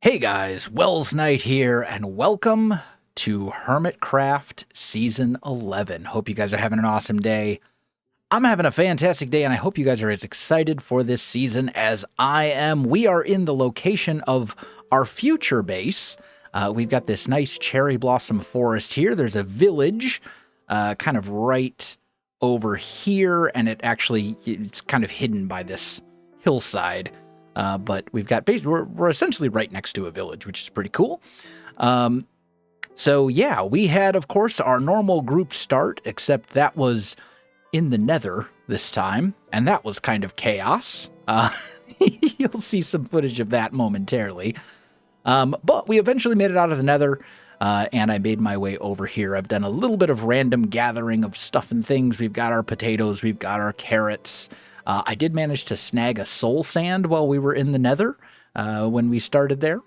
Hey guys, Welsknight here, and welcome to Hermitcraft Season 11. Hope you guys are having an awesome day. I'm having a fantastic day, and I hope you guys are as excited for this season as I am. We are in the location of our future base. We've got this nice cherry blossom forest here. There's a village kind of right over here, and it's kind of hidden by this hillside. But we've got we're essentially right next to a village, which is pretty cool. So yeah, we had, of course, our normal group start, except that was in the Nether this time, and that was kind of chaos. You'll see some footage of that momentarily. But we eventually made it out of the Nether, and I made my way over here. I've done a little bit of random gathering of stuff and things. We've got our potatoes, we've got our carrots. I did manage to snag a soul sand while we were in the Nether when we started there,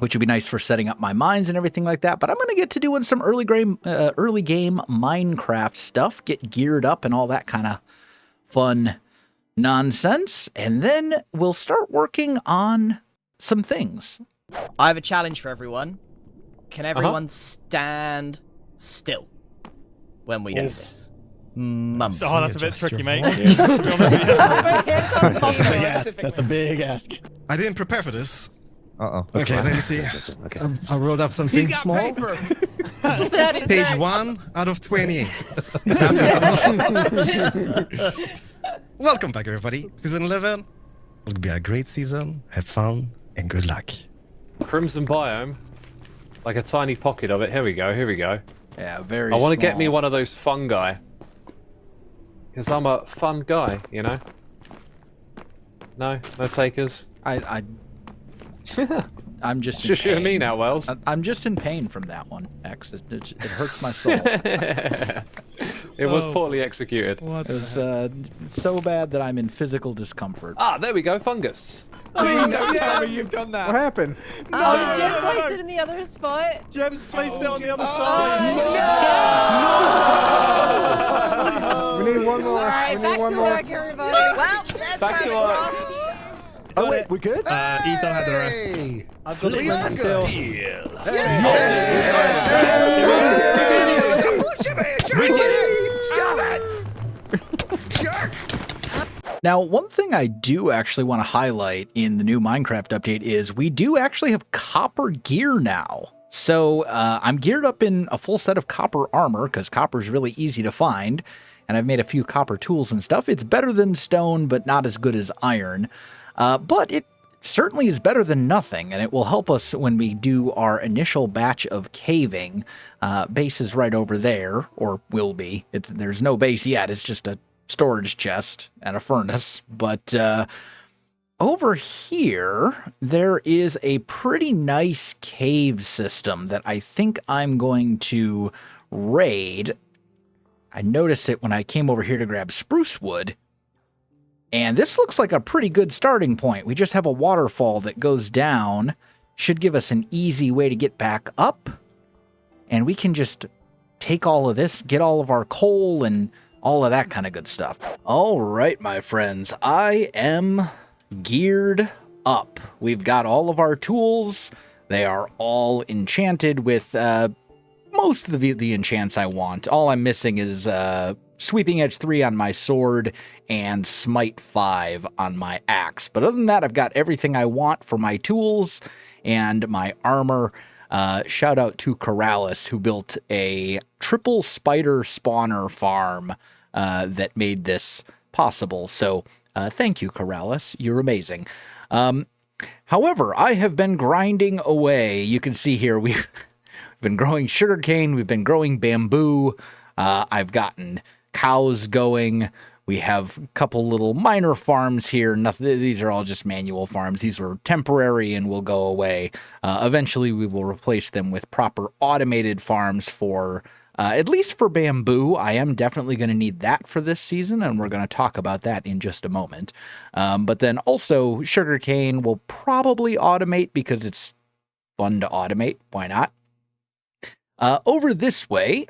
which would be nice for setting up my mines and everything like that. But I'm going to get to doing some early game Minecraft stuff, get geared up and all that kind of fun nonsense. And then we'll start working on some things. I have a challenge for everyone. Can everyone stand still when we do this? Mums. Oh, that's a bit tricky, mate. That's a big ask. I didn't prepare for this. Uh-oh. Okay, let me see. Okay. I wrote up something small. Page 1 out of 28. I'm just gonna... Welcome back, everybody. Season 11. It'll be a great season. Have fun and good luck. Crimson biome. Like a tiny pocket of it. Here we go, here we go. Yeah, very I want to small. get me one of those fungi. Because I'm a fun guy, you know? No? No takers? I'm just Just you and me now, Wells. I'm just in pain from that one, X. It hurts my soul. It was poorly executed. It was so bad that I'm in physical discomfort. Ah, there we go, fungus. You've done that. What happened? Oh, did Jim place it in the other spot? Jem's placed it on the other side. We need one more. Alright, back to work, everybody. Well, that's Back to work. Oh wait, we good? Ethan had the rest. I've got it still. Now, one thing I do actually want to highlight in the new Minecraft update is we do actually have copper gear now. So I'm geared up in a full set of copper armor because copper is really easy to find. And I've made a few copper tools and stuff. It's better than stone, but not as good as iron. But it certainly is better than nothing, and it will help us when we do our initial batch of caving. Base is right over there, or will be. There's no base yet. It's just a storage chest and a furnace. But over here, there is a pretty nice cave system that I think I'm going to raid. I noticed it when I came over here to grab spruce wood. And this looks like a pretty good starting point. We just have a waterfall that goes down. Should give us an easy way to get back up. And we can just take all of this, get all of our coal and all of that kind of good stuff. All right, my friends, I am geared up. We've got all of our tools. They are all enchanted with most of the enchants I want. All I'm missing is Sweeping Edge 3 on my sword and Smite 5 on my axe. But other than that, I've got everything I want for my tools and my armor. Shout out to Corrales, who built a triple spider spawner farm that made this possible. So thank you, Corrales. You're amazing. However, I have been grinding away. You can see here we've been growing sugarcane. We've been growing bamboo. I've gotten cows going. We have a couple little minor farms here. These are all just manual farms. These were temporary and will go away. Eventually, we will replace them with proper automated farms for, at least for bamboo. I am definitely going to need that for this season, and we're going to talk about that in just a moment. But then also, sugarcane will probably automate because it's fun to automate. Why not? Over this way,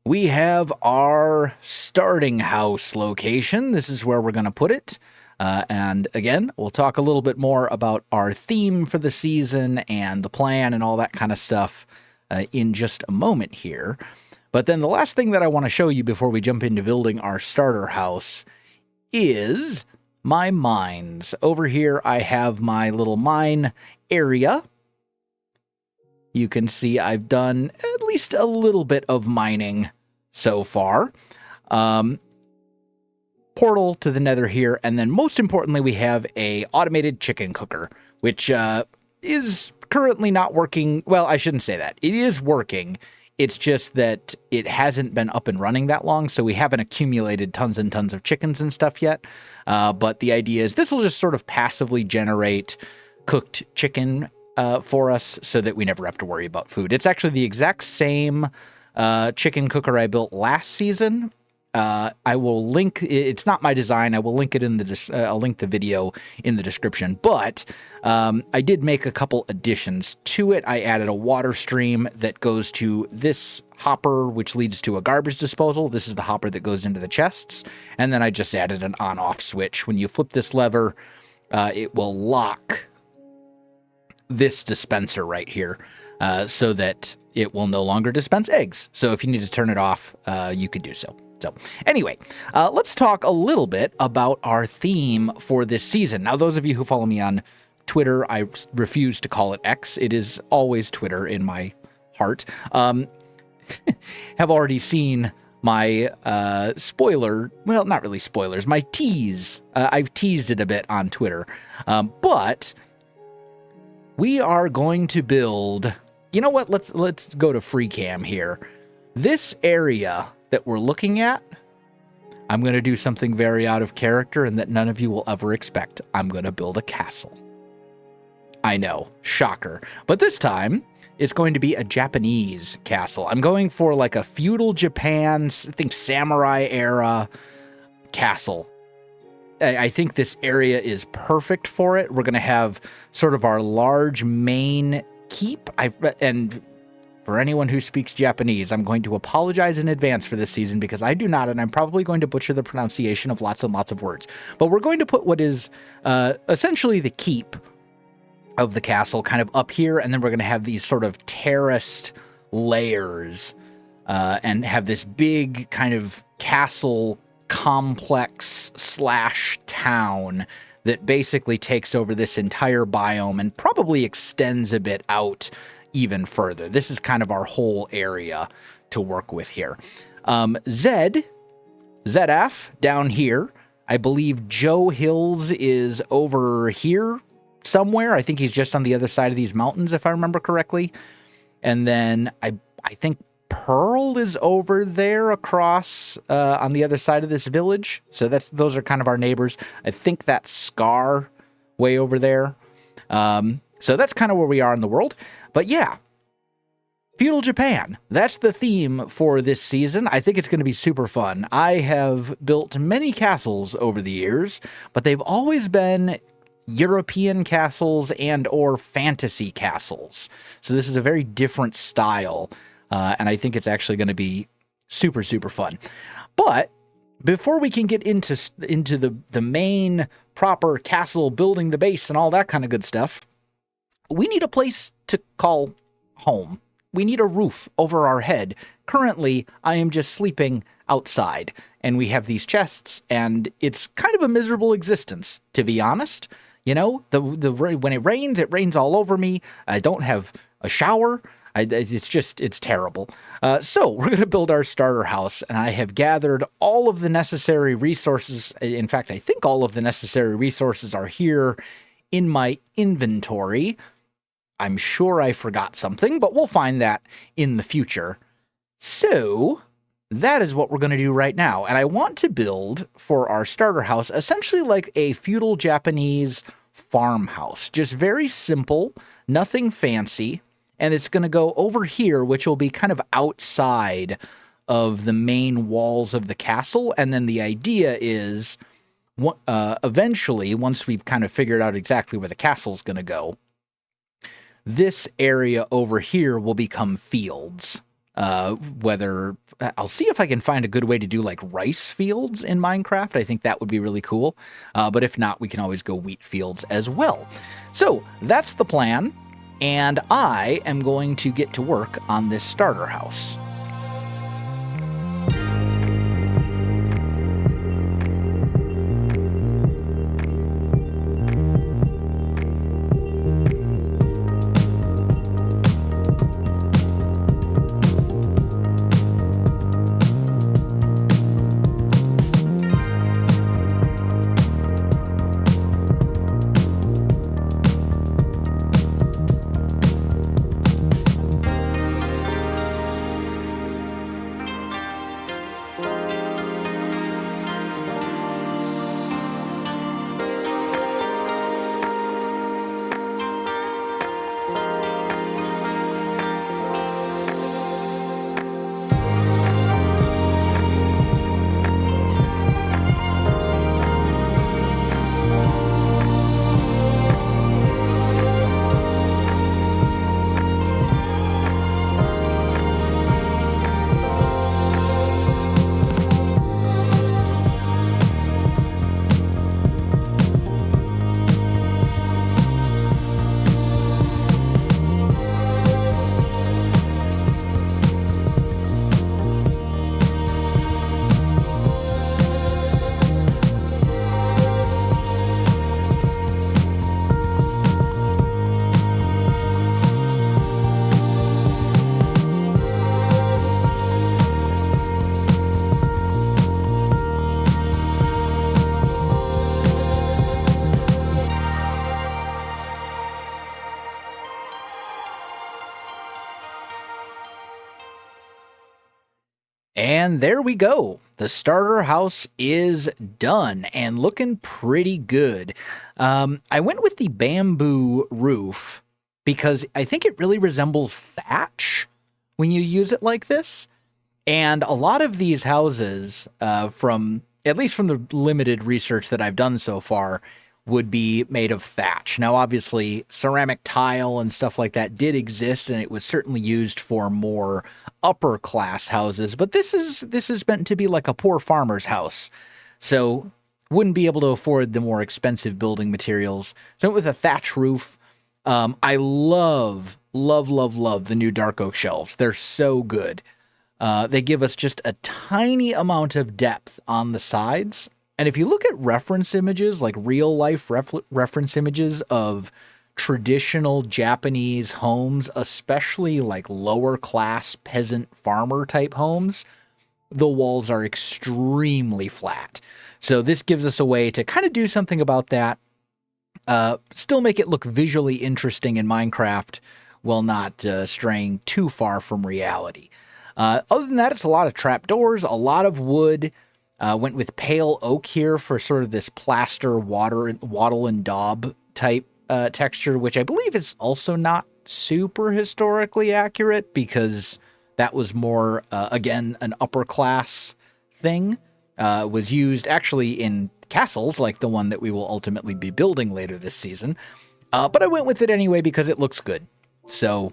we have our starting house location. This is where we're going to put it. And again, we'll talk a little bit more about our theme for the season and the plan and all that kind of stuff in just a moment here. But then the last thing that I want to show you before we jump into building our starter house is my mines. Over here, I have my little mine area. You can see I've done at least a little bit of mining so far. Portal to the Nether here, and then most importantly, we have a automated chicken cooker, which is currently not working. Well, I shouldn't say that. It is working. It's just that it hasn't been up and running that long, so we haven't accumulated tons and tons of chickens and stuff yet. But the idea is this will just sort of passively generate cooked chicken for us so that we never have to worry about food. It's actually the exact same chicken cooker I built last season. I will link, it's not my design, I will link it in the, I'll link the video in the description, but I did make a couple additions to it. I added a water stream that goes to this hopper, which leads to a garbage disposal. This is the hopper that goes into the chests, and then I just added an on-off switch. When you flip this lever, it will lock this dispenser right here, so that it will no longer dispense eggs. So if you need to turn it off, you could do so. So anyway, let's talk a little bit about our theme for this season. Now, those of you who follow me on Twitter, I refuse to call it X. It is always Twitter in my heart. Have already seen my spoiler, well, not really spoilers, my tease. I've teased it a bit on Twitter. But we are going to build, you know what, let's go to free cam here. This area that we're looking at, I'm going to do something very out of character and that none of you will ever expect. I'm going to build a castle. I know, shocker. But this time, it's going to be a Japanese castle. I'm going for like a feudal Japan, I think samurai era castle. I think this area is perfect for it. We're going to have sort of our large main keep. And for anyone who speaks Japanese, I'm going to apologize in advance for this season because I do not, and I'm probably going to butcher the pronunciation of lots and lots of words. But we're going to put what is essentially the keep of the castle kind of up here, and then we're going to have these sort of terraced layers and have this big kind of castle complex / town that basically takes over this entire biome and probably extends a bit out even further. This is kind of our whole area to work with here. ZF down here. I believe Joe Hills is over here somewhere. I think he's just on the other side of these mountains, if I remember correctly. And then I think Pearl is over there across on the other side of this village. So those are kind of our neighbors. I think that's Scar way over there. So that's kind of where we are in the world. But yeah, feudal Japan. That's the theme for this season. I think it's going to be super fun. I have built many castles over the years, but they've always been European castles and or fantasy castles. So this is a very different style, and I think it's actually going to be super, super fun. But before we can get into the main proper castle, building the base and all that kind of good stuff, we need a place to call home. We need a roof over our head. Currently, I am just sleeping outside, and we have these chests, and it's kind of a miserable existence, to be honest. You know, when it rains all over me. I don't have a shower. It's terrible. So we're going to build our starter house, and I have gathered all of the necessary resources. In fact, I think all of the necessary resources are here in my inventory. I'm sure I forgot something, but we'll find that in the future. So that is what we're going to do right now. And I want to build for our starter house essentially like a feudal Japanese farmhouse. Just very simple, nothing fancy. And it's going to go over here, which will be kind of outside of the main walls of the castle. And then the idea is eventually, once we've kind of figured out exactly where the castle's going to go, this area over here will become fields. whether I'll see if I can find a good way to do like rice fields in Minecraft. I think that would be really cool. But if not, we can always go wheat fields as well. So that's the plan. And I am going to get to work on this starter house. And there we go. The starter house is done and looking pretty good. I went with the bamboo roof because I think it really resembles thatch when you use it like this. And a lot of these houses, at least from the limited research that I've done so far, would be made of thatch. Now, obviously, ceramic tile and stuff like that did exist, and it was certainly used for more upper class houses, but this is meant to be like a poor farmer's house, so wouldn't be able to afford the more expensive building materials. So with a thatch roof, I love the new dark oak shelves. They're so good. They give us just a tiny amount of depth on the sides. And if you look at reference images, like real life reference images of traditional Japanese homes, especially like lower class peasant farmer type homes, the walls are extremely flat. So this gives us a way to kind of do something about that, still make it look visually interesting in Minecraft while not straying too far from reality. Other than that, it's a lot of trapdoors, a lot of wood. Went with pale oak here for sort of this plaster wattle and daub type texture, which I believe is also not super historically accurate because that was more, again, an upper class thing. Was used actually in castles like the one that we will ultimately be building later this season. But I went with it anyway because it looks good. So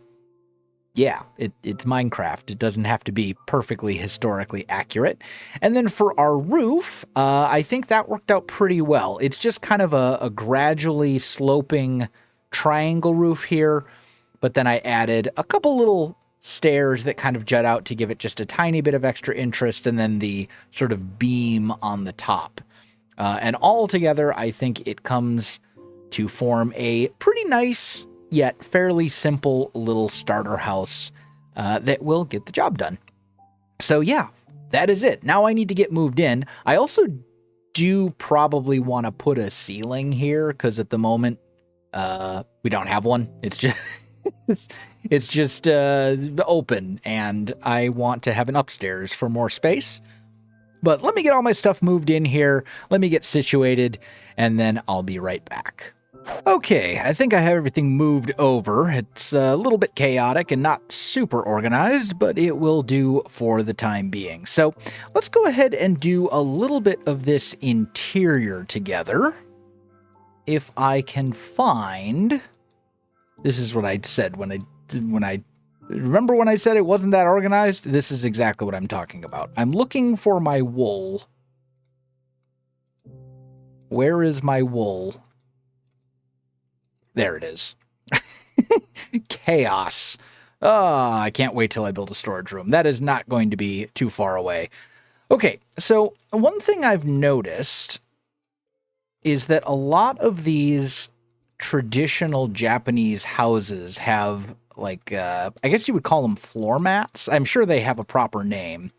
yeah, it's Minecraft. It doesn't have to be perfectly historically accurate. And then for our roof, I think that worked out pretty well. It's just kind of a gradually sloping triangle roof here, but then I added a couple little stairs that kind of jut out to give it just a tiny bit of extra interest, and then the sort of beam on the top. And all together, I think it comes to form a pretty nice yet fairly simple little starter house that will get the job done. So yeah, that is it. Now I need to get moved in. I also do probably want to put a ceiling here because at the moment we don't have one. It's just it's just open, and I want to have an upstairs for more space. But let me get all my stuff moved in here. Let me get situated, and then I'll be right back. Okay, I think I have everything moved over. It's a little bit chaotic and not super organized, but it will do for the time being. So let's go ahead and do a little bit of this interior together. If I can find... This is what I said when I Remember when I said it wasn't that organized? This is exactly what I'm talking about. I'm looking for my wool. Where is my wool? There it is. Chaos. I can't wait till I build a storage room. That is not going to be too far away. Okay, so one thing I've noticed is that a lot of these traditional Japanese houses have, like, I guess you would call them floor mats. I'm sure they have a proper name.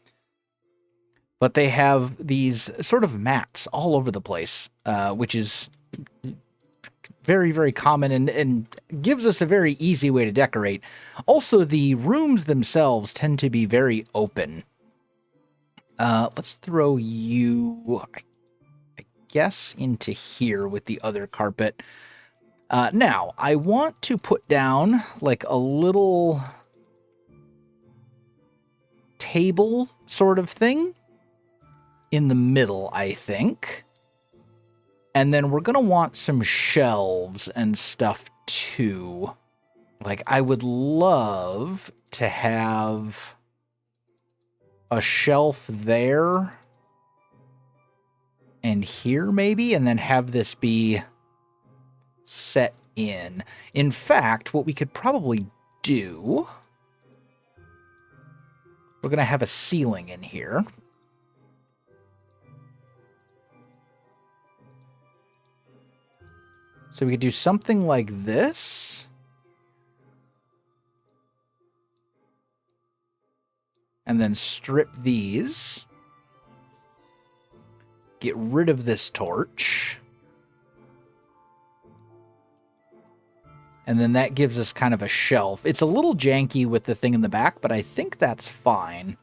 But they have these sort of mats all over the place, which is very, very common and gives us a very easy way to decorate. Also, the rooms themselves tend to be very open. Let's throw you, I guess, into here with the other carpet. Now, I want to put down like a little table sort of thing in the middle, I think. And then we're going to want some shelves and stuff too. Like, I would love to have a shelf there and here maybe, and then have this be set in. In fact, what we could probably do, we're going to have a ceiling in here. So we could do something like this. And then strip these. Get rid of this torch. And then that gives us kind of a shelf. It's a little janky with the thing in the back, but I think that's fine.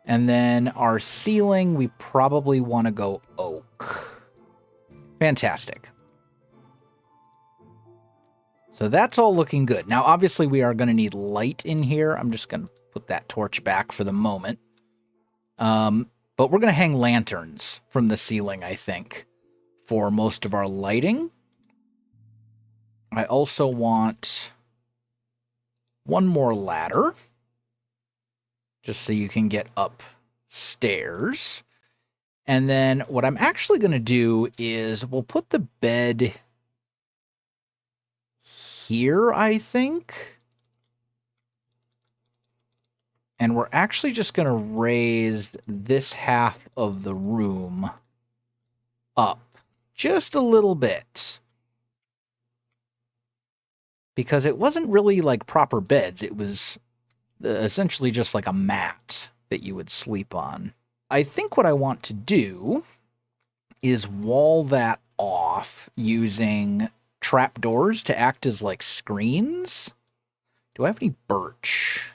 And then our ceiling, we probably want to go oak. Fantastic. So that's all looking good. Now, obviously, we are going to need light in here. I'm just going to put that torch back for the moment. But we're going to hang lanterns from the ceiling, I think, for most of our lighting. I also want one more ladder, just so you can get upstairs. And then what I'm actually going to do is we'll put the bed here, I think. And we're actually just going to raise this half of the room up just a little bit. Because it wasn't really like proper beds. It was essentially just like a mat that you would sleep on. I think what I want to do is wall that off using trapdoors to act as like screens. Do I have any birch?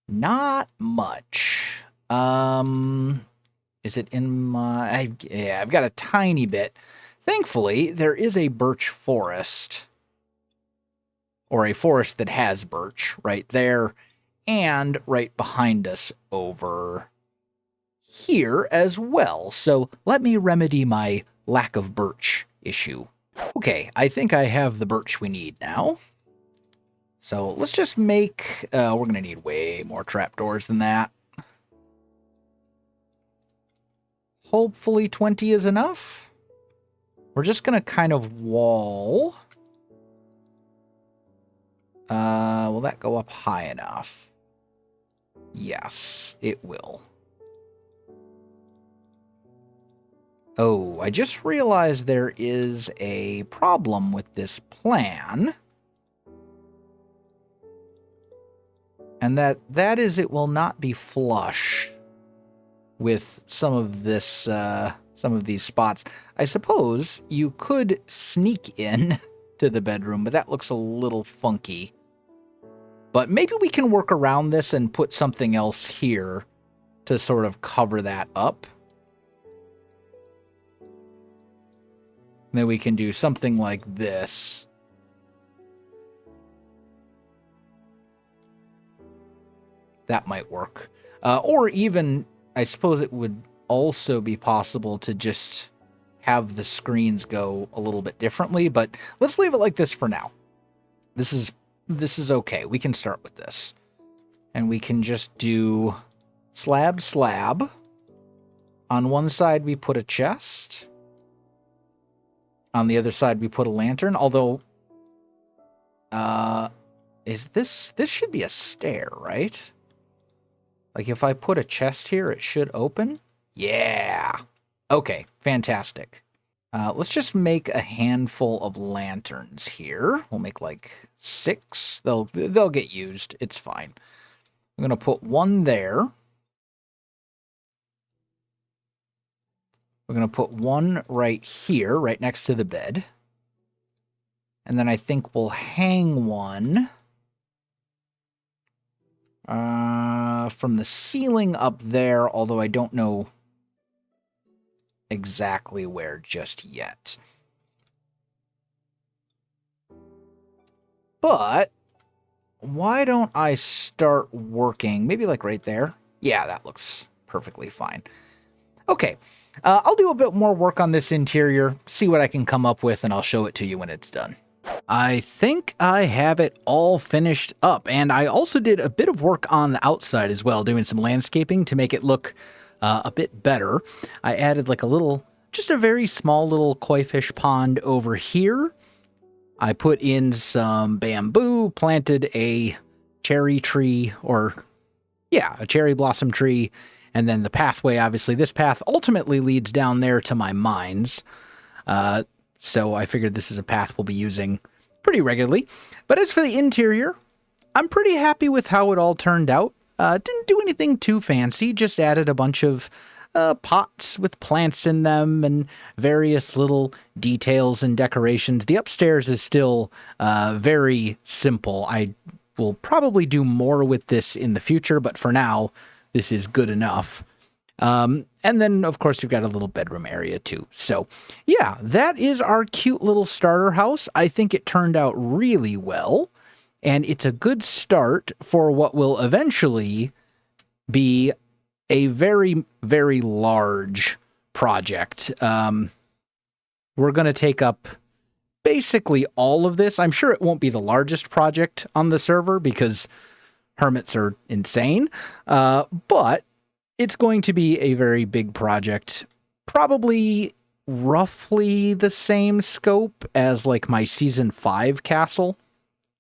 Not much. Is it in my... yeah, I've got a tiny bit. Thankfully, there is a birch forest. Or a forest that has birch right there. And right behind us over here as well. So let me remedy my lack of birch issue. Okay, I think I have the birch we need now. So let's just make... we're going to need way more trapdoors than that. Hopefully 20 is enough. We're just going to kind of wall... will that go up high enough? Yes, it will. Oh, I just realized there is a problem with this plan. And that is it will not be flush with some of this, some of these spots. I suppose you could sneak in to the bedroom, but that looks a little funky. But maybe we can work around this and put something else here to sort of cover that up. And then we can do something like this. That might work. Or even, I suppose it would also be possible to just have the screens go a little bit differently, but let's leave it like this for now. This is okay. We can start with this. And we can just do slab, slab. On one side, we put a chest. On the other side, we put a lantern. Although, this should be a stair, right? Like, if I put a chest here, it should open? Yeah. Okay, fantastic. Let's just make a handful of lanterns here. We'll make like 6. They'll get used. It's fine. I'm going to put one there. We're going to put one right here, right next to the bed. And then I think we'll hang one from the ceiling up there, although I don't know exactly where just yet. But why don't I start working? Maybe like right there. Yeah, that looks perfectly fine. Okay, I'll do a bit more work on this interior, see what I can come up with, and I'll show it to you when it's done. I think I have it all finished up, and I also did a bit of work on the outside as well, doing some landscaping to make it look a bit better. I added like just a very small little koi fish pond over here. I put in some bamboo, planted a cherry tree, a cherry blossom tree, and then the pathway, obviously this path ultimately leads down there to my mines. So I figured this is a path we'll be using pretty regularly. But as for the interior, I'm pretty happy with how it all turned out. Didn't do anything too fancy, just added a bunch of pots with plants in them and various little details and decorations. The upstairs is still very simple. I will probably do more with this in the future, but for now, this is good enough. And then, of course, we've got a little bedroom area, too. So, yeah, that is our cute little starter house. I think it turned out really well, and it's a good start for what will eventually be a very, very large project. We're going to take up basically all of this. I'm sure it won't be the largest project on the server because hermits are insane, but it's going to be a very big project, probably roughly the same scope as like my Season 5 castle,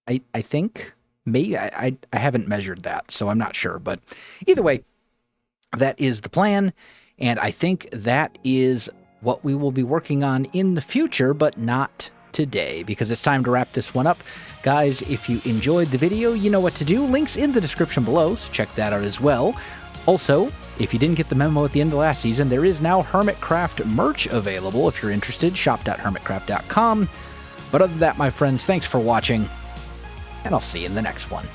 I think. Maybe, I haven't measured that, so I'm not sure. But either way, that is the plan, and I think that is what we will be working on in the future, but not today, because it's time to wrap this one up. Guys, if you enjoyed the video, you know what to do. Links in the description below, so check that out as well. Also, if you didn't get the memo at the end of last season, there is now Hermitcraft merch available if you're interested, shop.hermitcraft.com. But other than that, my friends, thanks for watching, and I'll see you in the next one.